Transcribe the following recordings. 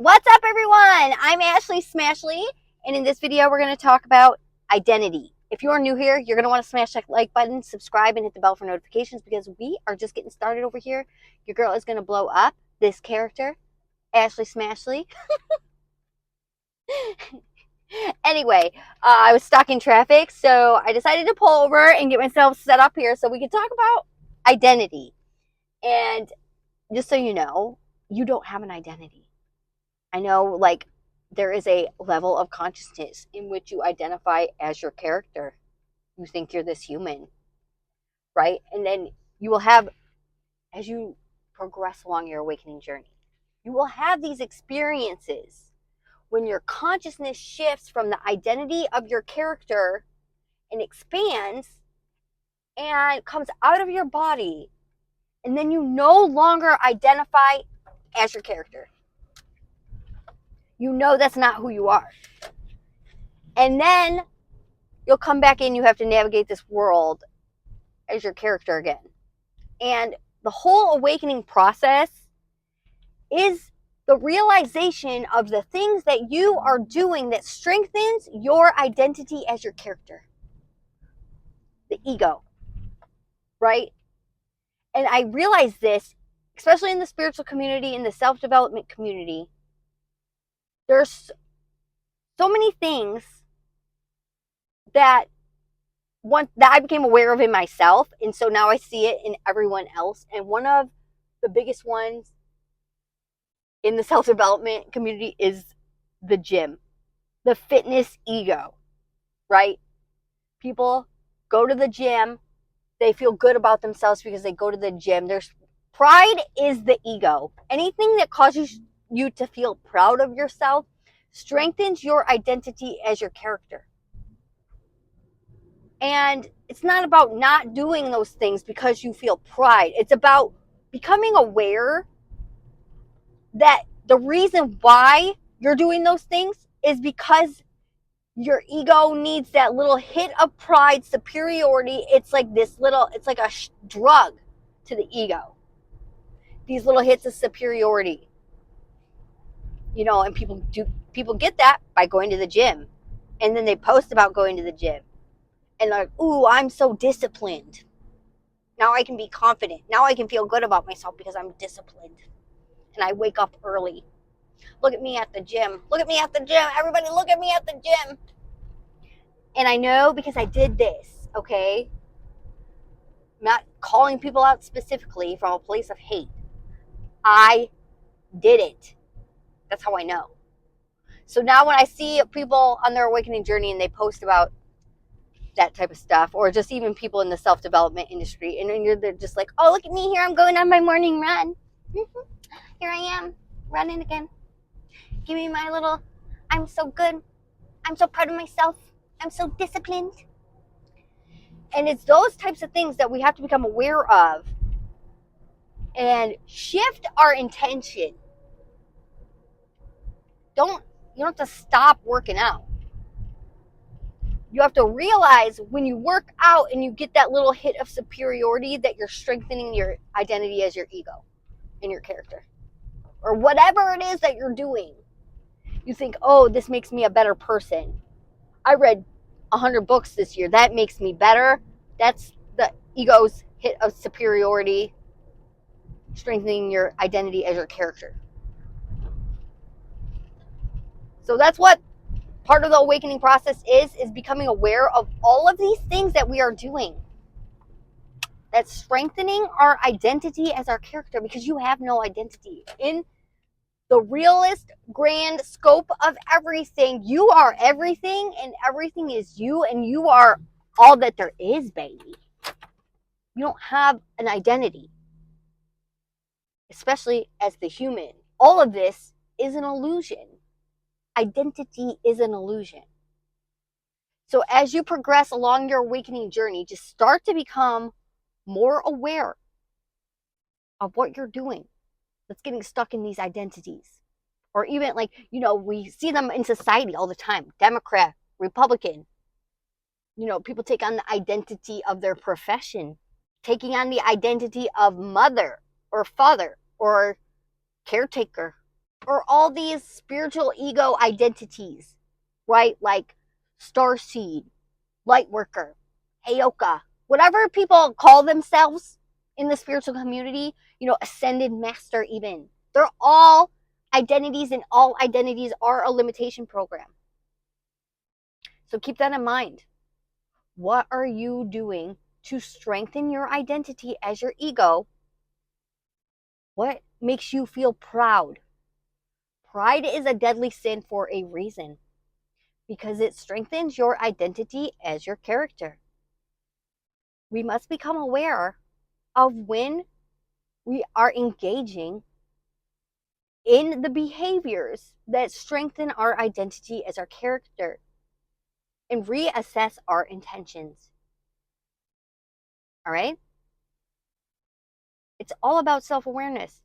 What's up, everyone? I'm Ashley Smashley, and in this video, we're going to talk about identity. If you are new here, you're going to want to smash that like button, subscribe, and hit the bell for notifications because we are just getting started over here. Your girl is going to blow up this character, Ashley Smashley. Anyway, I was stuck in traffic, so I decided to pull over and get myself set up here so we can talk about identity. And just so you know, you don't have an identity. I know, like, there is a level of consciousness in which you identify as your character. You think you're this human, right? And then you will have, as you progress along your awakening journey, you will have these experiences when your consciousness shifts from the identity of your character and expands and comes out of your body. And then you no longer identify as your character. You know that's not who you are. And then you'll come back in, you have to navigate this world as your character again. And the whole awakening process is the realization of the things that you are doing that strengthens your identity as your character. The ego, right? And I realized this, especially in the spiritual community, in the self-development community. There's so many things that I became aware of in myself, and so now I see it in everyone else. And one of the biggest ones in the self-development community is the gym, the fitness ego, right? People go to the gym, they feel good about themselves because they go to the gym. There's pride is the ego. Anything that causes you to feel proud of yourself strengthens your identity as your character. And it's not about not doing those things because you feel pride. It's about becoming aware that the reason why you're doing those things is because your ego needs that little hit of pride, superiority. It's like it's like a drug to the ego. These little hits of superiority. And people get that by going to the gym. And then they post about going to the gym. And they're like, ooh, I'm so disciplined. Now I can be confident. Now I can feel good about myself because I'm disciplined. And I wake up early. Look at me at the gym. Look at me at the gym. Everybody look at me at the gym. And I know because I did this, okay? I'm not calling people out specifically from a place of hate. I did it. That's how I know. So now when I see people on their awakening journey and they post about that type of stuff, or just even people in the self-development industry, and they're just like, oh, look at me here. I'm going on my morning run. Here I am, running again. Give me my little, I'm so good. I'm so proud of myself. I'm so disciplined. And it's those types of things that we have to become aware of and shift our intention. You don't have to stop working out. You have to realize when you work out and you get that little hit of superiority that you're strengthening your identity as your ego and your character. Or whatever it is that you're doing. You think, oh, this makes me a better person. I read 100 books this year. That makes me better. That's the ego's hit of superiority, strengthening your identity as your character. So that's what part of the awakening process is becoming aware of all of these things that we are doing. That's strengthening our identity as our character, because you have no identity. In the realist grand scope of everything, you are everything and everything is you, and you are all that there is, baby. You don't have an identity, especially as the human. All of this is an illusion. Identity is an illusion. So as you progress along your awakening journey, just start to become more aware of what you're doing that's getting stuck in these identities. Or even we see them in society all the time. Democrat, Republican. People take on the identity of their profession, taking on the identity of mother or father or caretaker or all these spiritual ego identities, right? Like Starseed, Lightworker, Heyoka, whatever people call themselves in the spiritual community, Ascended Master even. They're all identities, and all identities are a limitation program. So keep that in mind. What are you doing to strengthen your identity as your ego? What makes you feel proud? Pride is a deadly sin for a reason, because it strengthens your identity as your character. We must become aware of when we are engaging in the behaviors that strengthen our identity as our character, and reassess our intentions. All right? It's all about self-awareness.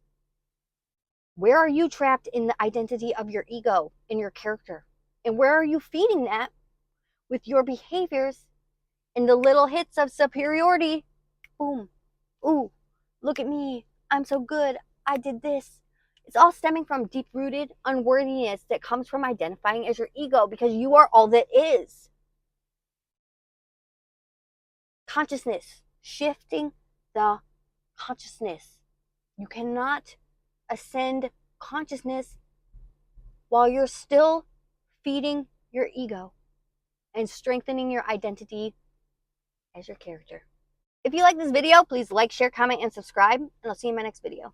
Where are you trapped in the identity of your ego, in your character? And where are you feeding that with your behaviors and the little hits of superiority? Boom. Ooh, look at me. I'm so good. I did this. It's all stemming from deep-rooted unworthiness that comes from identifying as your ego, because you are all that is. Consciousness. Shifting the consciousness. You cannot ascend consciousness while you're still feeding your ego and strengthening your identity as your character. If you like this video, please like, share, comment, and subscribe, and I'll see you in my next video.